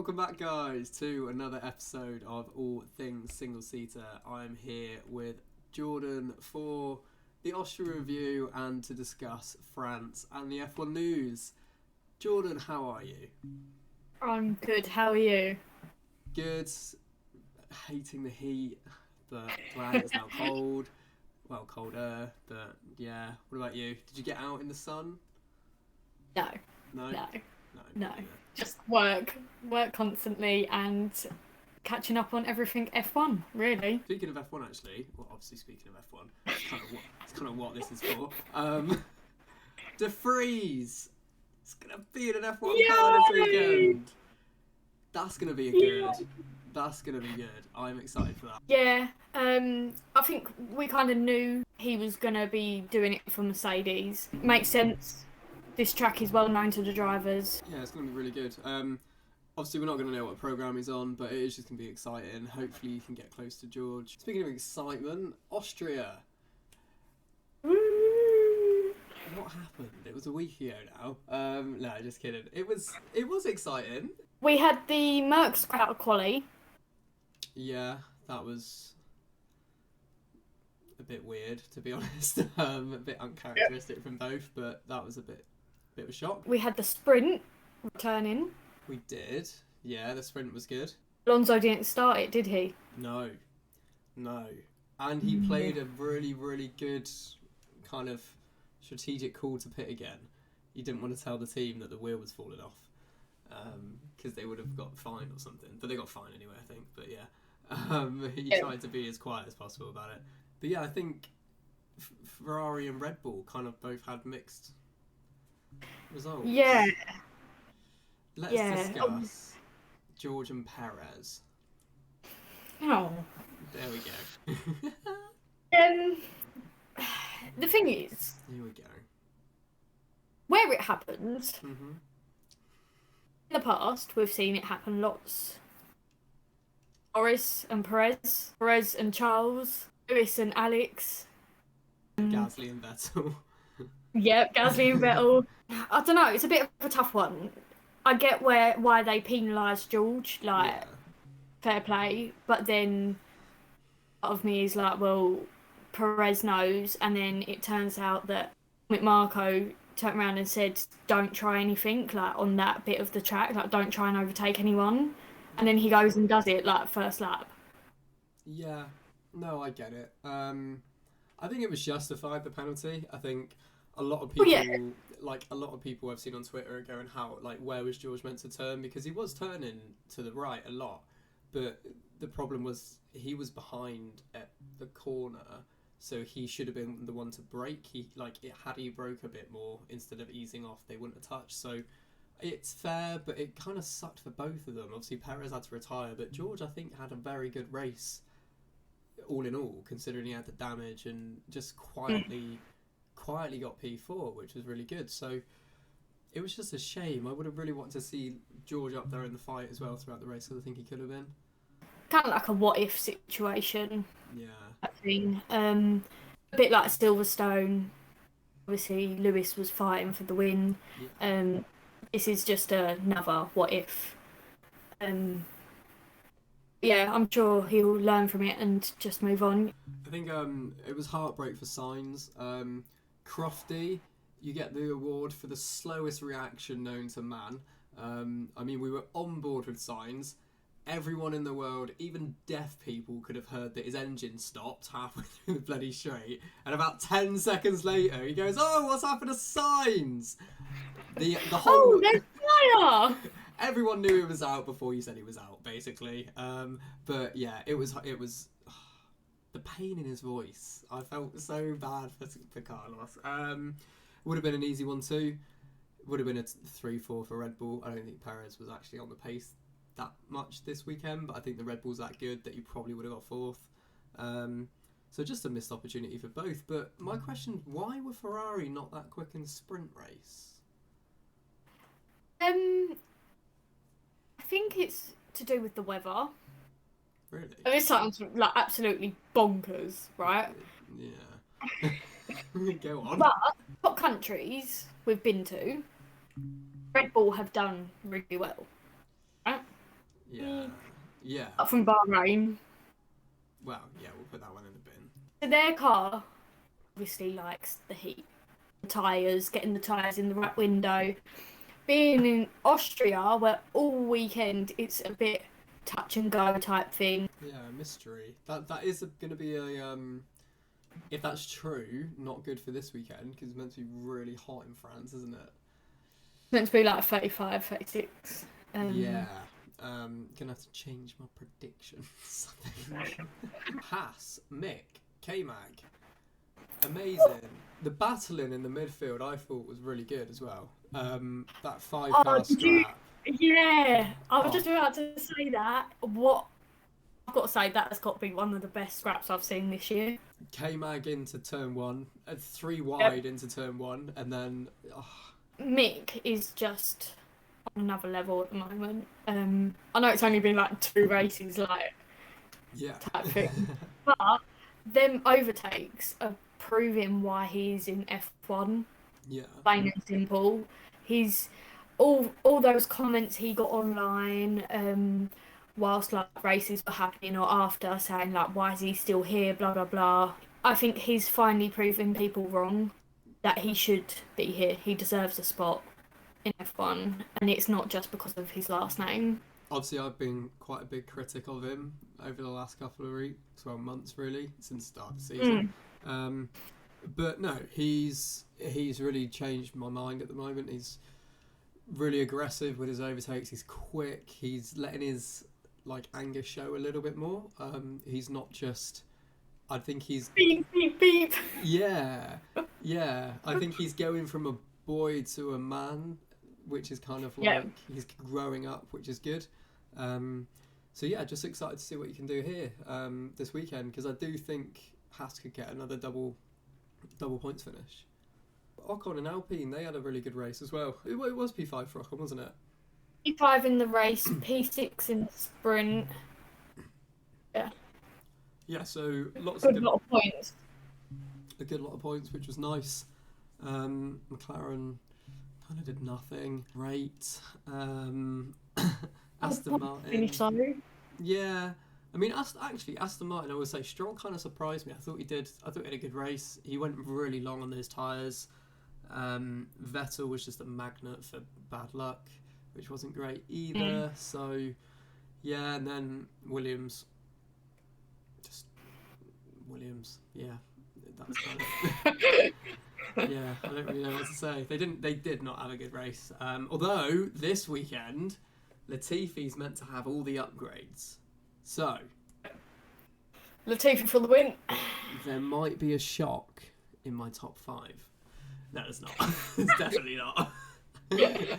Welcome back, guys, to another episode of All Things Single Seater. I'm here with Jordan for the Austria review and to discuss France and the F1 news. Jordan, how are you? I'm good, how are you? Good. Hating the heat, but glad it's now cold. Well, colder, but yeah. What about you? Did you get out in the sun? No, No? no, No. no. Yeah. Just work constantly and catching up on everything F1, really. Speaking of F1, actually, well, obviously speaking of F1, it's kind of what this is for. De Vries, it's gonna be in an F1 car this weekend. That's gonna be That's gonna be good. I'm excited for that. Yeah, I think we kind of knew he was gonna be doing it for Mercedes. Makes sense. This track is well known to the drivers. Yeah, it's gonna be really good. Obviously, we're not going to know what program he's on, but it is just going to be exciting. Hopefully, you can get close to George. Speaking of excitement, Austria. What happened? It was a week ago now. No, just kidding. It was exciting. We had the Mercs out of quali. Yeah, that was a bit weird, to be honest. A bit uncharacteristic from both, but that was a bit of a shock. We had the sprint returning. We did. Yeah, the sprint was good. Alonso didn't start it, did he? No. And he played a really, really good kind of strategic call to pit again. He didn't want to tell the team that the wheel was falling off because they would have got fined or something. But they got fined anyway, I think. But yeah, he tried to be as quiet as possible about it. But yeah, I think Ferrari and Red Bull kind of both had mixed results. Yeah. Let's discuss George and Perez. Oh. There we go. The thing is, Here we go. where it happens, Mm-hmm. in the past, we've seen it happen lots. Norris and Perez and Charles, Lewis and Alex. Gasly and Vettel. Yep, Gasly and Vettel. I don't know, it's a bit of a tough one. I get why they penalised George, Yeah. fair play, but then part of me is like, well, Perez knows, and then it turns out that Marco turned around and said, don't try anything, on that bit of the track, don't try and overtake anyone, and then he goes and does it, first lap. Yeah. No, I get it. I think it was justified, the penalty. I think a lot of people, a lot of people I've seen on Twitter are going, how, where was George meant to turn? Because he was turning to the right a lot, but the problem was he was behind at the corner, so he should have been the one to brake. Had he broke a bit more instead of easing off, they wouldn't have touched. So it's fair, but it kind of sucked for both of them. Obviously, Perez had to retire, but George, I think, had a very good race, all in all, considering he had the damage and just quietly got P4, which was really good. So it was just a shame. I would have really wanted to see George up there in the fight as well throughout the race, because I think he could have been. Kind of like a what-if situation. Yeah. I think. A bit like Silverstone. Obviously, Lewis was fighting for the win. Yeah. This is just another what-if. Yeah, I'm sure he'll learn from it and just move on. I think it was heartbreak for Sainz. Crofty, you get the award for the slowest reaction known to man. I mean, we were on board with Sainz. Everyone in the world, even deaf people, could have heard that his engine stopped halfway through the bloody straight. And about 10 seconds later, he goes, "Oh, what's happened to Sainz?" The whole... Oh, there's fire! Everyone knew he was out before you said he was out, basically. But yeah, it was the pain in his voice. I felt so bad for Carlos. Would have been an easy one too. Would have been a 3-4 for Red Bull. I don't think Perez was actually on the pace that much this weekend, but I think the Red Bull's that good that you probably would have got fourth. So just a missed opportunity for both. But my question, why were Ferrari not that quick in the sprint race? I think it's to do with the weather. Really? This sounds absolutely bonkers, right? Yeah. Go on. But top countries we've been to, Red Bull have done really well, right? Yeah. Yeah. Up from Bahrain. Well, yeah, we'll put that one in the bin. So their car obviously likes the heat. The tyres, getting the tyres in the right window. Being in Austria, where all weekend it's a bit touch and go type thing. Yeah, mystery. That is going to be a if that's true, not good for this weekend because it's meant to be really hot in France, isn't it? It's meant to be like 35, 36. Yeah. Gonna have to change my predictions. Haas, Mick, K-Mag, amazing. The battling in the midfield I thought was really good as well. That 5-car did you? scrap. Yeah, I was Oh. just about to say that. What I've got to say, that has got to be one of the best scraps I've seen this year. K-Mag into turn one, 3 wide into turn one, and then Mick is just on another level at the moment. I know it's only been like 2 races, like yeah. type thing, but them overtakes are proving why he's in F1. Yeah. Plain and simple. He's all those comments he got online, whilst like races were happening or after, saying like, why is he still here, blah blah blah. I think he's finally proving people wrong, that he should be here. He deserves a spot in F1, and it's not just because of his last name. Obviously, I've been quite a big critic of him over the last couple of weeks, 12 months really, since the start of the season. But no, he's really changed my mind at the moment. He's really aggressive with his overtakes. He's quick. He's letting his like anger show a little bit more. He's not just. I think he's. Beep beep beep. Yeah, yeah. I think he's going from a boy to a man, which is kind of like he's growing up, which is good. So yeah, just excited to see what you can do here this weekend, because I do think Haas could get another double points finish. Ocon and Alpine, they had a really good race as well. It was P5 for Ocon, wasn't it? P5 in the race, P6 in the sprint. Yeah. Yeah, so lots Good of lot of points. a good lot of points, which was nice. McLaren kind of did nothing. Great. Aston Martin. Finish though. Yeah. I mean, Aston Martin, I would say, Stroll kind of surprised me. I thought he had a good race. He went really long on those tyres. Vettel was just a magnet for bad luck, which wasn't great either. So, yeah, and then Williams. Yeah. That's kind of... Yeah, I don't really know what to say. They did not have a good race. Although, this weekend, Latifi's meant to have all the upgrades. So, Latifi for the win. there might be a shock in my top 5. No, it's not. It's definitely not.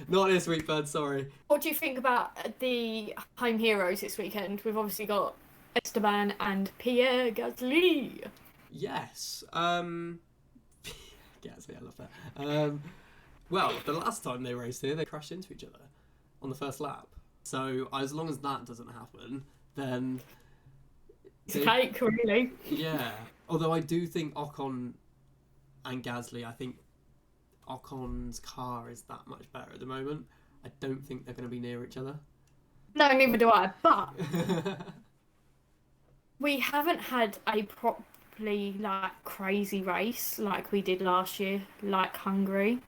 Not this week, bud. Sorry. What do you think about the home heroes this weekend? We've obviously got Esteban and Pierre Gasly. Yes. Gasly, I love that. Well, the last time they raced here, they crashed into each other on the first lap. So, as long as that doesn't happen, then... It's cake, really. Yeah. Although I do think Ocon and Gasly, I think Ocon's car is that much better at the moment. I don't think they're going to be near each other. No, neither do I. But we haven't had a properly like crazy race like we did last year, like Hungary,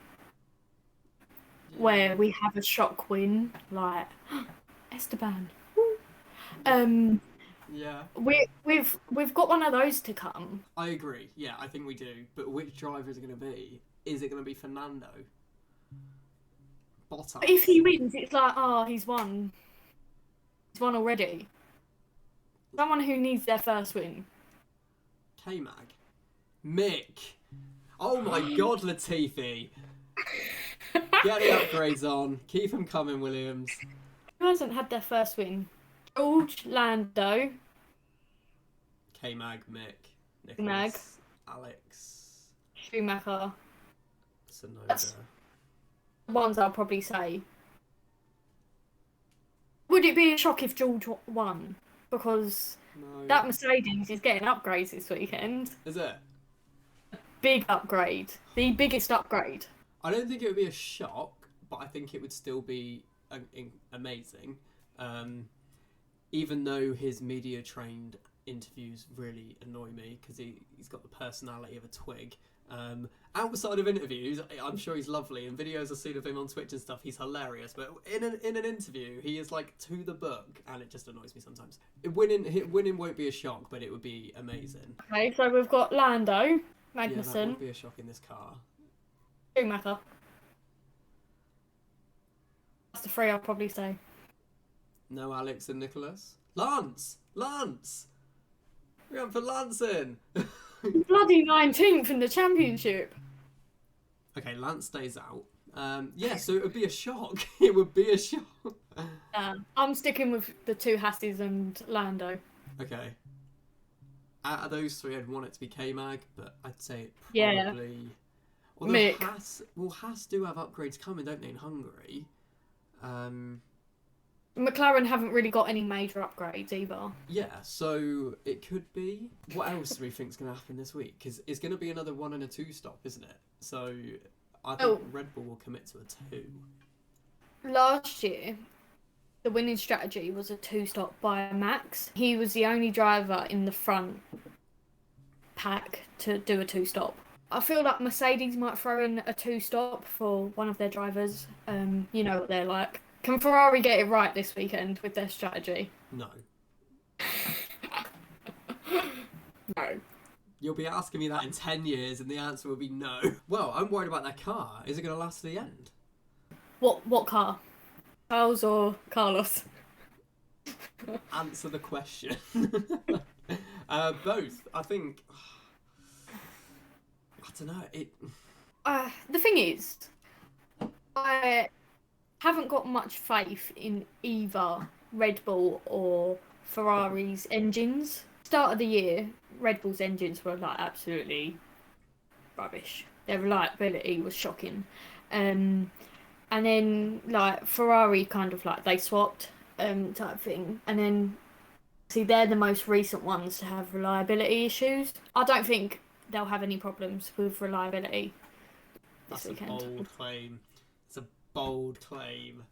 where we have a shock win, like Esteban. Yeah. We've got one of those to come. I agree. Yeah, I think we do. But which driver is it going to be? Is it going to be Fernando? Bottas? But if he wins, it's like, oh, he's won. He's won already. Someone who needs their first win. K-Mag? Mick? Oh my god, Latifi! Get the upgrades on. Keep them coming, Williams. Who hasn't had their first win? George, Lando. K-Mag, Mick, Nicholas, Mag. Alex, Schumacher. Sonoda. That's the ones I'll probably say. Would it be a shock if George won? Because No. that Mercedes is getting upgrades this weekend. Is it? Big upgrade. The biggest upgrade. I don't think it would be a shock, but I think it would still be amazing. even though his media trained interviews really annoy me because he's got the personality of a twig. Outside of interviews, I'm sure he's lovely, and videos I've seen of him on Twitch and stuff, he's hilarious. But in an interview, he is like to the book, and it just annoys me sometimes. Winning won't be a shock, but it would be amazing. Okay, so we've got Lando, Yeah, that Magnussen, would be a shock in this car. Schumacher. That's the three I'll probably say. No Alex and Nicholas. Lance! We're going for Lance in! Bloody 19th in the championship. Okay, Lance stays out. Yeah, so it would be a shock. It would be a shock. I'm sticking with the two Hasses and Lando. Okay. Out of those three, I'd want it to be K-Mag, but I'd say it Yeah. probably... Although Mick. Haas do have upgrades coming, don't they, in Hungary? McLaren haven't really got any major upgrades either. Yeah, so it could be. What else do we think is going to happen this week? Because it's going to be another 1 and a 2 stop, isn't it? So I think Red Bull will commit to a 2. Last year, the winning strategy was a 2-stop by Max. He was the only driver in the front pack to do a 2-stop. I feel like Mercedes might throw in a 2-stop for one of their drivers. You know what they're like. Can Ferrari get it right this weekend with their strategy? No. No. You'll be asking me that in 10 years and the answer will be no. Well, I'm worried about that car. Is it going to last to the end? What car? Charles or Carlos? Answer the question. Both. I think... I don't know. The thing is, I haven't got much faith in either Red Bull or Ferrari's engines. Start of the year, Red Bull's engines were like absolutely rubbish. Their reliability was shocking. And then like Ferrari kind of like they swapped type thing. And then see they're the most recent ones to have reliability issues. I don't think they'll have any problems with reliability this weekend. That's a bold claim. It's a bold claim.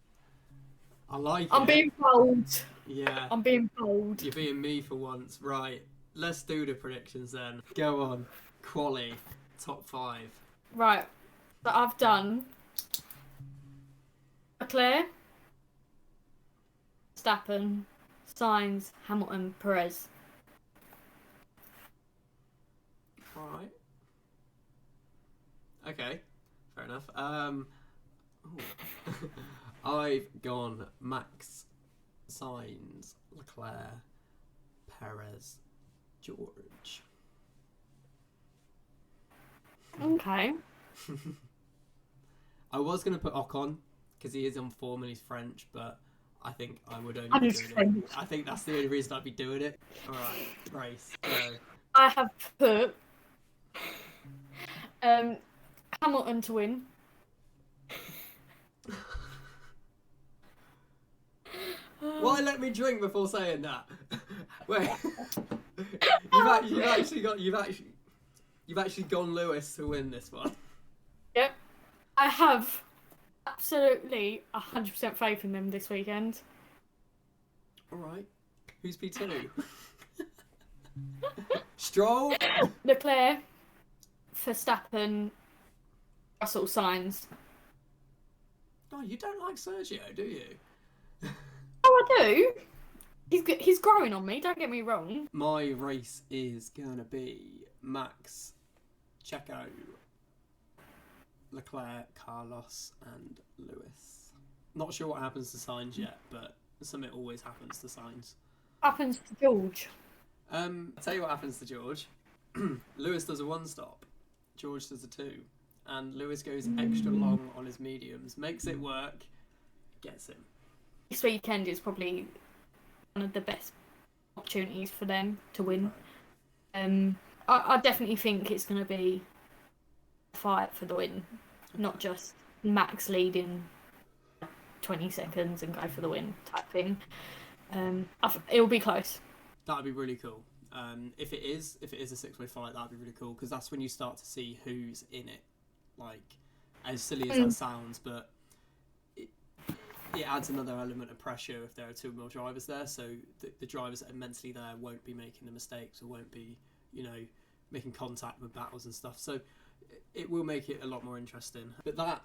I like it. I'm being bold. Yeah. I'm being bold. You're being me for once. Right. Let's do the predictions then. Go on. Quali. Top 5. Right. So I've done Leclerc, Verstappen, Sainz, Hamilton, Perez. Alright. Okay. Fair enough. I've gone Max, Sainz, Leclerc, Perez, George. Okay. I was going to put Ocon because he is on form and he's French, but I think I would only be doing French. it. I think that's the only reason I'd be doing it. Alright, race. Go. I have put Hamilton to win. Why let me drink before saying that? Wait, you've actually gone Lewis to win this one. Yep. I have absolutely 100% faith in them this weekend. All right, who's P2? Stroll. Leclerc, Verstappen, Russell, Sainz. Oh, you don't like Sergio, do you? Oh, I do. He's growing on me. Don't get me wrong. My race is gonna be Max, Checo, Leclerc, Carlos, and Lewis. Not sure what happens to Sainz yet, but something always happens to Sainz. Happens to George. I'll tell you what happens to George. Lewis does a 1-stop, George does a 2, and Lewis goes extra long on his mediums, makes it work, gets him. This weekend is probably one of the best opportunities for them to win. I definitely think it's going to be a fight for the win, not just Max leading 20 seconds and go for the win type thing. It'll be close. That'd be really cool. If it is a 6-way fight, that'd be really cool because that's when you start to see who's in it. Like, as silly as that sounds, but it adds another element of pressure if there are two more drivers there. So the drivers that are mentally there won't be making the mistakes or won't be, making contact with battles and stuff. So it will make it a lot more interesting. But that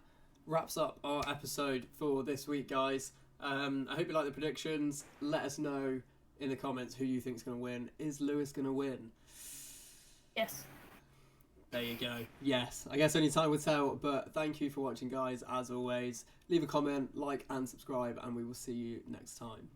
wraps up our episode for this week, guys. I hope you like the predictions. Let us know in the comments who you think is going to win. Is Lewis going to win? Yes. There you go. Yes. I guess only time will tell, but thank you for watching, guys. As always, leave a comment, like and subscribe, and we will see you next time.